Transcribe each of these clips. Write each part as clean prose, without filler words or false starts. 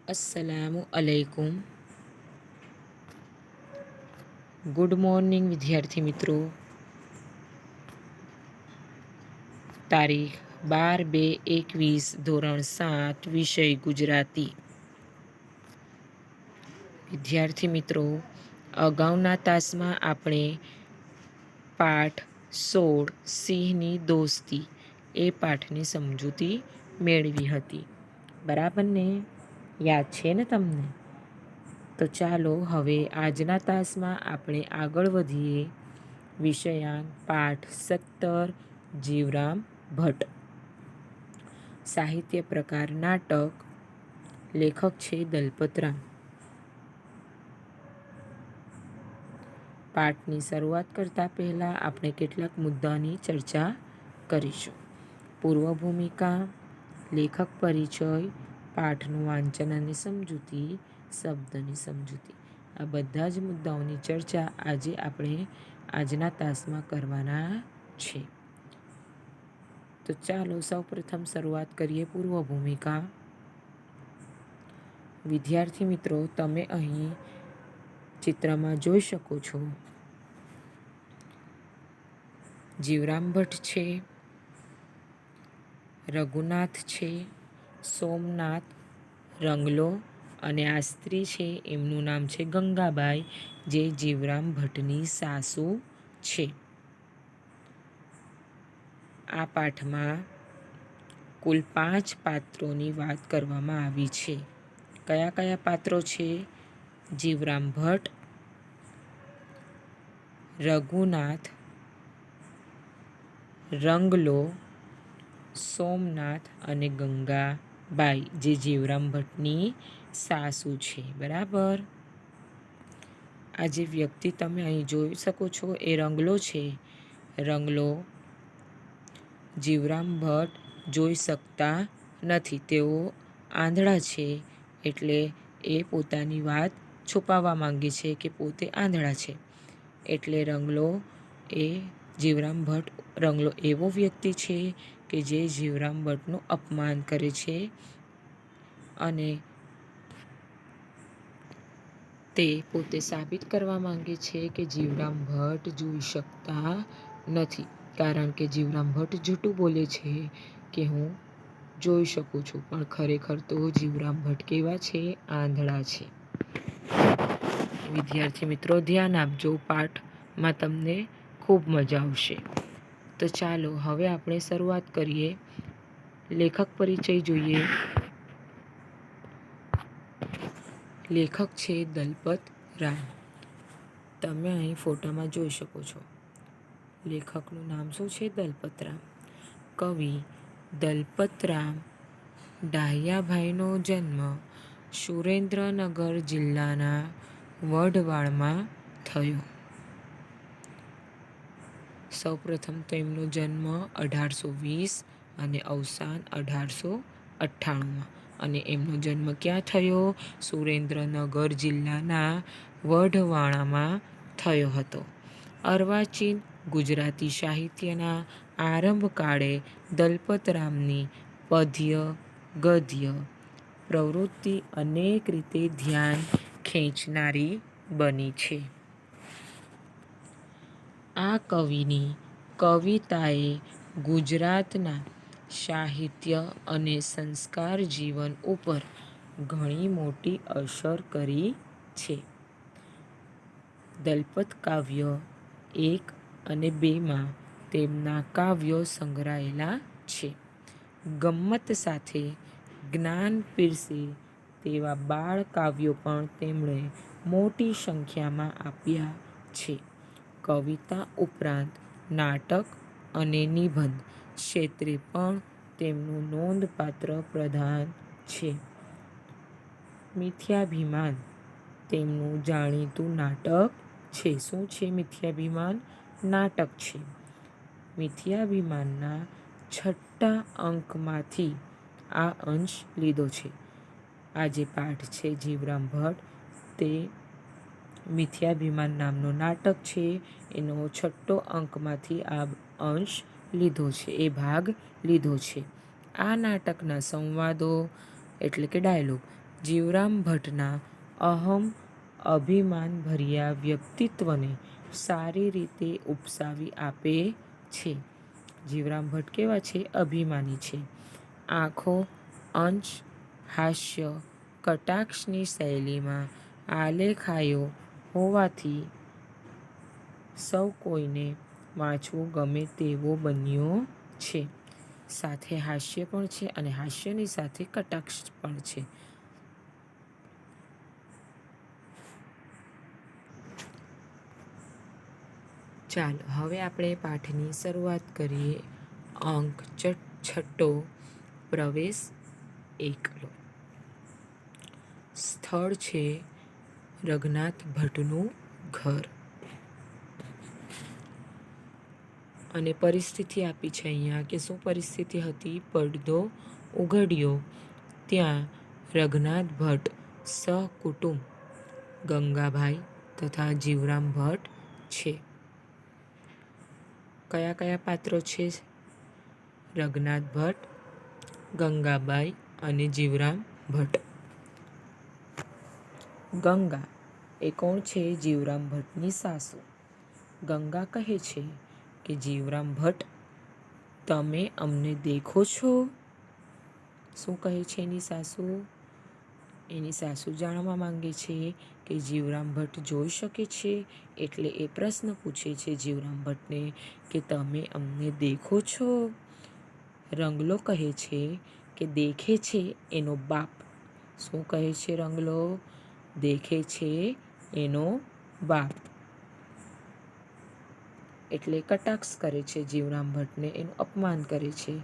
अस्सलामु अलैकुम। Good morning વિદ્યાર્થી મિત્રો। તારીખ 12/2/21, ધોરણ 7, વિષય ગુજરાતી। વિદ્યાર્થી મિત્રો, અગાઉના તાસમાં આપણે પાઠ 16 સિંહની દોસ્તી એ પાઠની સમજૂતી મેળવી હતી, બરાબર ને? યાદ છે ને તમને? તો ચાલો હવે આજના તાસમાં આપણે આગળ વધીએ। વિષયાંક પાઠ 17 જીવરામ ભટ્ટ। સાહિત્ય પ્રકાર નાટક। લેખક છે દલપતરામ। પાઠની શરૂઆત કરતા પહેલાં આપણે કેટલાક મુદ્દાની ચર્ચા કરીશું। પૂર્વ ભૂમિકા, લેખક પરિચય, પાઠનું વાંચન અને સમજૂતી, શબ્દની સમજૂતી, આ બધા જ મુદ્દાઓની ચર્ચા આજે આપણે આજના તાસમાં કરવાના છે। તો ચાલો સૌપ્રથમ શરૂઆત કરીએ પૂર્વ ભૂમિકા। વિદ્યાર્થી મિત્રો, તમે અહીં ચિત્રમાં જોઈ શકો છો જીવરામ ભટ્ટ છે, રઘુનાથ છે, સોમનાથ, રંગલો અને આ સ્ત્રી છે એમનું નામ છે ગંગાબાઈ, જે જીવરામ ભટ્ટની સાસુ છે। આ પાઠમાં કુલ 5 પાત્રોની વાત કરવામાં આવી છે। કયા કયા પાત્રો છે? જીવરામ ભટ્ટ, રઘુનાથ, રંગલો, સોમનાથ અને ગંગાબાઈ, જે જીવરામ ભટ્ટની સાસુ છે, બરાબર? આ જે વ્યક્તિ તમે અહીં જોઈ શકો છો એ રંગલો છે। રંગલો જીવરામ ભટ્ટ જોઈ શકતા નથી, તેઓ આંધળા છે, એટલે એ પોતાની વાત છુપાવવા માંગે છે કે પોતે આંધળા છે। એટલે રંગલો એવો વ્યક્તિ છે કે જે જીવરામ ભટ્ટનું અપમાન કરે છે અને તે પોતે સાબિત કરવા માંગે છે કે જીવરામ ભટ્ટ જોઈ શકતા નથી, કારણ કે જીવરામ ભટ્ટ જૂઠું બોલે છે કે હું જોઈ શકું છું, પણ ખરેખર તો જીવરામ ભટ્ટ કેવા છે? આંધળા છે। વિદ્યાર્થી મિત્રો, ધ્યાન આપજો, પાઠમાં તમને ખૂબ મજા આવશે। તો ચાલો હવે આપણે શરૂઆત કરીએ। લેખક પરિચય જોઈએ। લેખક છે દલપતરામ। તમે અહીં ફોટામાં જોઈ શકો છો, લેખકનું નામ શું છે? દલપતરામ। કવિ દલપતરામ ડાહ્યાભાઈનો જન્મ સુરેન્દ્રનગર જિલ્લાના વઢવાણમાં થયો। સૌપ્રથમ તો એમનો જન્મ 1820 અને અવસાન 1898માં, અને એમનો જન્મ ક્યાં થયો? સુરેન્દ્રનગર જિલ્લાના વઢવાણમાં થયો હતો। અર્વાચીન ગુજરાતી સાહિત્યના આરંભકાળે દલપતરામની પદ્ય ગદ્ય પ્રવૃત્તિ અનેક રીતે ધ્યાન ખેંચનારી બની છે। આ કવિની કવિતાએ ગુજરાતના સાહિત્ય અને સંસ્કાર જીવન ઉપર ઘણી મોટી અસર કરી છે। દલપત કાવ્ય 1 અને 2માં તેમના કાવ્યો સંગ્રહાયેલા છે। ગમ્મત સાથે જ્ઞાન પીરસે તેવા બાળ કાવ્યો પણ તેમણે મોટી સંખ્યામાં આપ્યા છે। કવિતા ઉપરાંત નાટક અને નિબંધ ક્ષેત્રે પણ તેમનું નોંધપાત્ર પ્રદાન છે। મિથ્યાભિમાન તેમનું જાણીતું નાટક છે। શું છે મિથ્યાભિમાન? નાટક છે। મિથ્યાભિમાનના 6ઠ્ઠા અંકમાંથી આ અંશ લીધો છે। આ જે પાઠ છે જીવરામ ભટ્ટ, તે મિથ્યાભિમાન નામનું નાટક છે, એનો 6ઠ્ઠો અંકમાંથી આ અંશ લીધો છે, એ ભાગ લીધો છે। આ નાટકના સંવાદો એટલે કે ડાયલોગ જીવરામ ભટ્ટના અહમ અભિમાન ભર્યા વ્યક્તિત્વને સારી રીતે ઉપસાવી આપે છે. જીવરામ ભટ્ટ કેવા છે? અભિમાની છે. આંખો અંશ હાસ્ય કટાક્ષની શૈલીમાં આલેખાયો હોવાથી સૌ કોઈને વાંચવું ગમે તેવો બન્યો છે. સાથે હાસ્ય પણ છે અને હાસ્યની સાથે કટાક્ષ પણ છે. ચાલો હવે આપણે પાઠની શરૂઆત કરીએ. અંક છઠ્ઠો, પ્રવેશ એકલો. સ્થળ છે રઘનાથ ભટ્ટનું ઘર અને પરિસ્થિતિ આપી છે અહીંયા કે શું પરિસ્થિતિ હતી? પડદો ઉઘડ્યો ત્યાં રઘનાથ ભટ્ટ સહકુટુંબ ગંગાભાઈ તથા જીવરામ ભટ્ટ છે. કયા કયા પાત્રો છે? રઘનાથ ભટ્ટ, ગંગાબાઈ અને જીવરામ ભટ્ટ. ગંગા એ કોણ છે? જીવરામ ભટ્ટની સાસુ. ગંગા કહે છે કે જીવરામ ભટ્ટ, તમે અમને દેખો છો? શું કહે છે એની સાસુ? એની સાસુ જાણવા માંગે છે કે જીવરામ ભટ્ટ જોઈ શકે છે, એટલે એ પ્રશ્ન પૂછે છે જીવરામ ભટ્ટને કે તમે અમને દેખો છો? રંગલો કહે છે કે દેખે છે એનો બાપ. શું કહે છે રંગલો? દેખે છે એનો બાપ. એટલે કટાક્ષ કરે છે જીવરામ ભટ્ટને, એનું અપમાન કરે છે.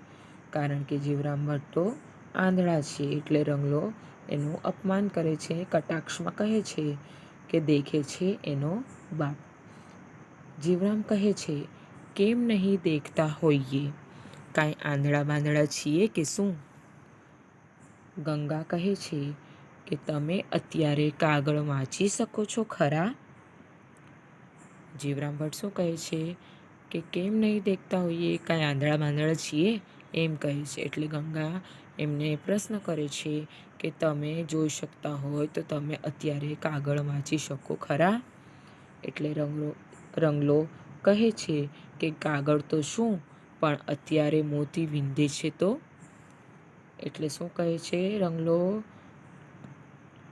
કારણ કે જીવરામ ભટ્ટ તો આંધળા છે એટલે રંગલો એનું અપમાન કરે છે. કટાક્ષમાં કહે છે કે દેખે છે એનો બાપ. જીવરામ કહે છે કેમ નહીં દેખતા હોઈએ? કાંઈ આંધળા બાંધળા છીએ કે શું? ગંગા કહે છે કે તમે અત્યારે કાગળ વાંચી શકો છો ખરા? જીવરામ ભટ્ટ શું કહે છે કે કેમ નહીં દેખતા હોઈએ? કાંઈ આંધળા બાંધળા છીએ? એમ કહે છે. એટલે ગંગા એમને પ્રશ્ન કરે છે કે તમે જોઈ શકતા હોય તો તમે અત્યારે કાગળ વાંચી શકો ખરા? એટલે રંગલો કહે છે કે કાગળ તો શું, પણ અત્યારે મોતી વીંધે છે તો? એટલે શું કહે છે રંગલો?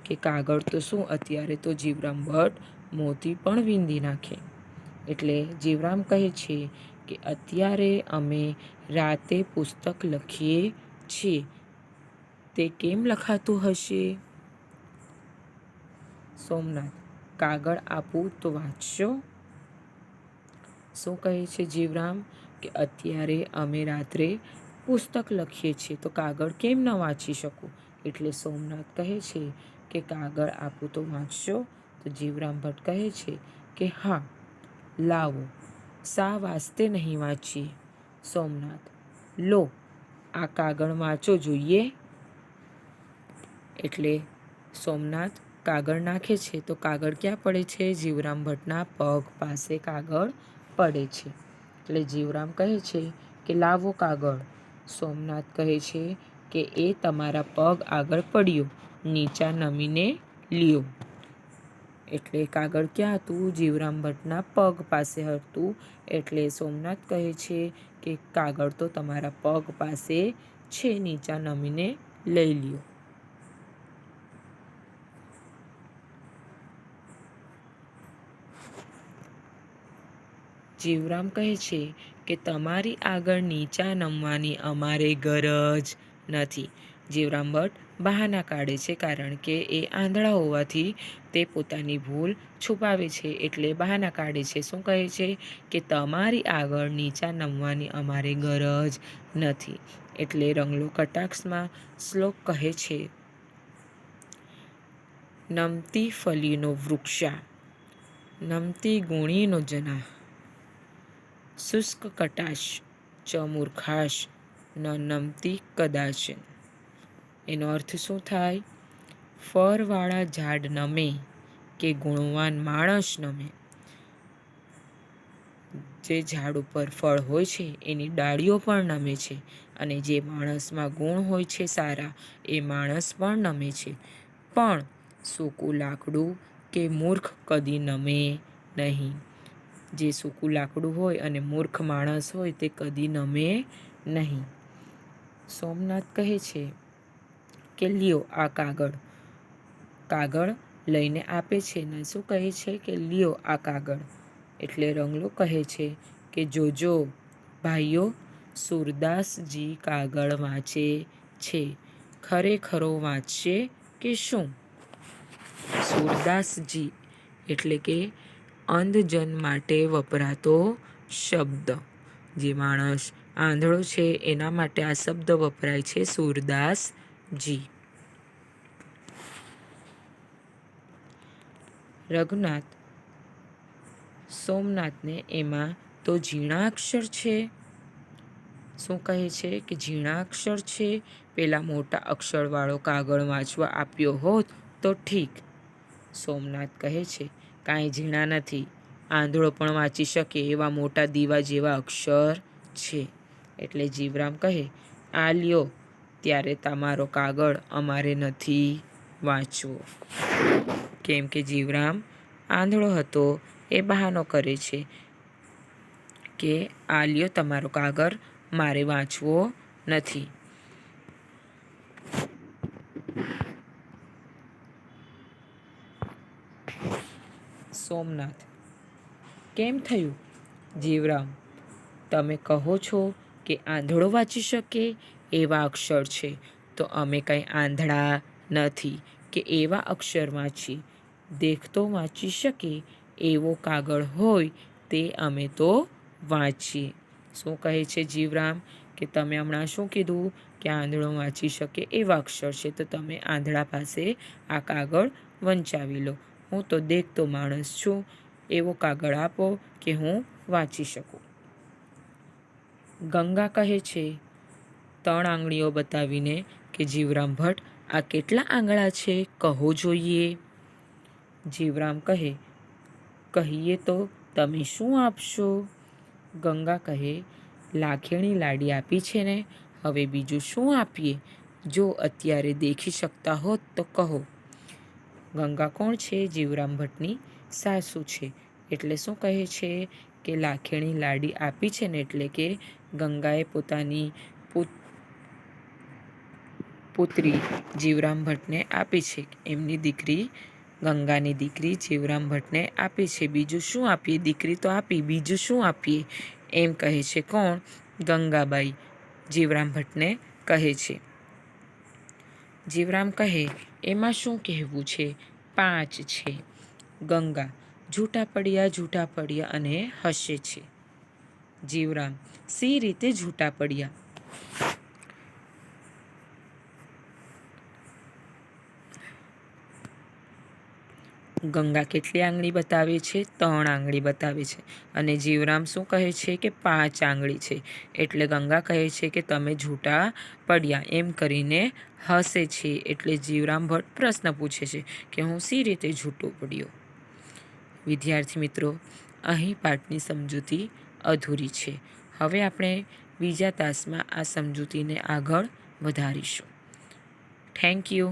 કે કાગળ તો શું, અત્યારે તો જીવરામ ભટ્ટ મોતી પણ વીંધી નાખે. એટલે જીવરામ કહે છે કે અત્યારે અમે રાતે પુસ્તક લખીએ છીએ. તે કેમ લખાતું હશે? સોમનાથ, કાગળ આપું તો વાંચશો? શું કહે છે જીવરામ? કે અત્યારે અમે રાત્રે પુસ્તક લખીએ છીએ તો કાગળ કેમ ન વાંચી શકું? એટલે સોમનાથ કહે છે કે કાગળ આપું તો વાંચશો? તો જીવરામ ભટ્ટ કહે છે કે હા, લાવો. શા વાસ્તે નહીં વાંચીએ? સોમનાથ, લો આ કાગળ વાંચો જોઈએ. એટલે સોમનાથ કાગળ નાખે છે તો કાગળ ક્યાં પડે છે? જીવરામ ભટ્ટના પગ પાસે કાગળ પડે છે. એટલે જીવરામ કહે છે કે લાવો કાગળ. સોમનાથ કહે છે કે એ તમારા પગ આગળ પડ્યો, નીચા નમીને લ્યો. એટલે કાગળ ક્યાં હતું? જીવરામ ભટ્ટના પગ પાસે હતું. એટલે સોમનાથ કહે છે કે કાગળ તો તમારા પગ પાસે છે, નીચા નમીને લઈ લ્યો. જીવરામ કહે છે કે તમારી આગળ નીચા નમવાની અમારે ગરજ નથી. જીવરામ ભટ્ટ બહાના કાઢે છે કારણ કે એ આંધળા હોવાથી તે પોતાની ભૂલ છુપાવે છે. એટલે બહાના કાઢે છે. શું કહે છે? કે તમારી આગળ નીચા નમવાની અમારે ગરજ નથી. એટલે રંગલો કટાક્ષમાં શ્લોક કહે છે, નમતી ફલીનો વૃક્ષા, નમતી ગુણીનો જના, શુષ્ક કટાશ ચ મૂર્ખાશ ન નમતી કદાચન. એનો અર્થ શું થાય? ફળવાળા ઝાડ નમે કે ગુણવાન માણસ નમે. જે ઝાડ ઉપર ફળ હોય છે એની ડાળીઓ પણ નમે છે, અને જે માણસમાં ગુણ હોય છે સારા, એ માણસ પણ નમે છે. પણ સૂકું લાકડું કે મૂર્ખ કદી નમે નહીં. જે સૂકું લાકડું હોય અને મૂર્ખ માણસ હોય તે કદી નમે નહીં. સોમનાથ કહે છે કે લ્યો આ કાગળ. કાગળ લઈને આપે છે ને શું કહે છે કે લ્યો આ કાગળ. એટલે રંગલો કહે છે કે જોજો ભાઈઓ, સૂરદાસજી કાગળ વાંચે છે. ખરેખરો વાંચશે કે શું? સૂરદાસજી એટલે કે અંધજન માટે વપરાતો શબ્દ. જે માણસ આંધળો છે એના માટે આ શબ્દ વપરાય છે, સૂરદાસજી. રઘુનાથ સોમનાથને એમાં તો ઝીણા અક્ષર છે. શું કહે છે કે ઝીણા અક્ષર છે. પેલા મોટા અક્ષરવાળો કાગળ વાંચવા આપ્યો હોત તો ઠીક. સોમનાથ કહે છે કાંઈ ઝીણા નથી, આંધળો પણ વાંચી શકે એવા મોટા દીવા જેવા અક્ષર છે. એટલે જીવરામ કહે આ લ્યો, ત્યારે તમારો કાગળ અમારે નથી વાંચવો. કેમ કે જીવરામ આંધળો હતો એ બહાનો કરે છે કે આ લ્યો તમારો કાગળ મારે વાંચવો નથી. સોમનાથ કેમ થયું? જીવરામ તમે કહો છો કે આંધળો વાંચી શકે એવા અક્ષર છે, તો અમે કંઈ આંધળા નથી કે એવા અક્ષર વાંચી. દેખતો વાંચી શકે એવો કાગળ હોય તે અમે તો વાંચીએ. શું કહે છે જીવરામ કે તમે હમણાં શું કીધું કે આંધળો વાંચી શકે એવા અક્ષર છે, તો તમે આંધળા પાસે આ કાગળ વંચાવી લો. હું તો દેખતો માણસ છું, એવો કાગળ આપો કે હું વાંચી શકું. ગંગા કહે છે 3 આંગળીઓ બતાવીને કે જીવરામ ભટ્ટ આ કેટલા આંગળા છે કહો જોઈએ. જીવરામ કહે કહીએ તો તમે શું આપશો? ગંગા કહે લાખેણી લાડી આપી છે ને, હવે બીજું શું આપીએ? જો અત્યારે દેખી શકતા હોત તો કહો. ગંગા કોણ છે? જીવરામ ભટ્ટની સાસુ છે. એટલે શું કહે છે કે લાખેણી લાડી આપી છે ને, એટલે કે ગંગાએ પોતાની પુત્રી જીવરામ ભટ્ટને આપી છે. એમની દીકરી ગંગાની દીકરી જીવરામ ભટ્ટને આપી છે. બીજું શું આપીએ? દીકરી તો આપી, બીજું શું આપીએ? એમ કહે છે. કોણ? ગંગાબાઈ જીવરામ ભટ્ટને કહે છે. જીવરામ કહે એમાં શું કહેવું છે? 5 છે. ગંગા જૂઠા પડ્યા અને હસે છે. જીવરામ સી રીતે જૂઠા પડ્યા? ગંગા કેટલી આંગળી બતાવે છે? 3 આંગળી બતાવે છે. અને જીવરામ શું કહે છે કે 5 આંગળી છે. એટલે ગંગા કહે છે કે તમે જૂઠા પડ્યા એમ કરીને હસે છે. એટલે જીવરામ ભટ્ટ પ્રશ્ન પૂછે છે કે હું સી રીતે જૂઠો પડ્યો? વિદ્યાર્થી મિત્રો, અહીં પાઠની સમજૂતી અધૂરી છે. હવે આપણે બીજા તાસમાં આ સમજૂતીને આગળ વધારીશું. Thank you.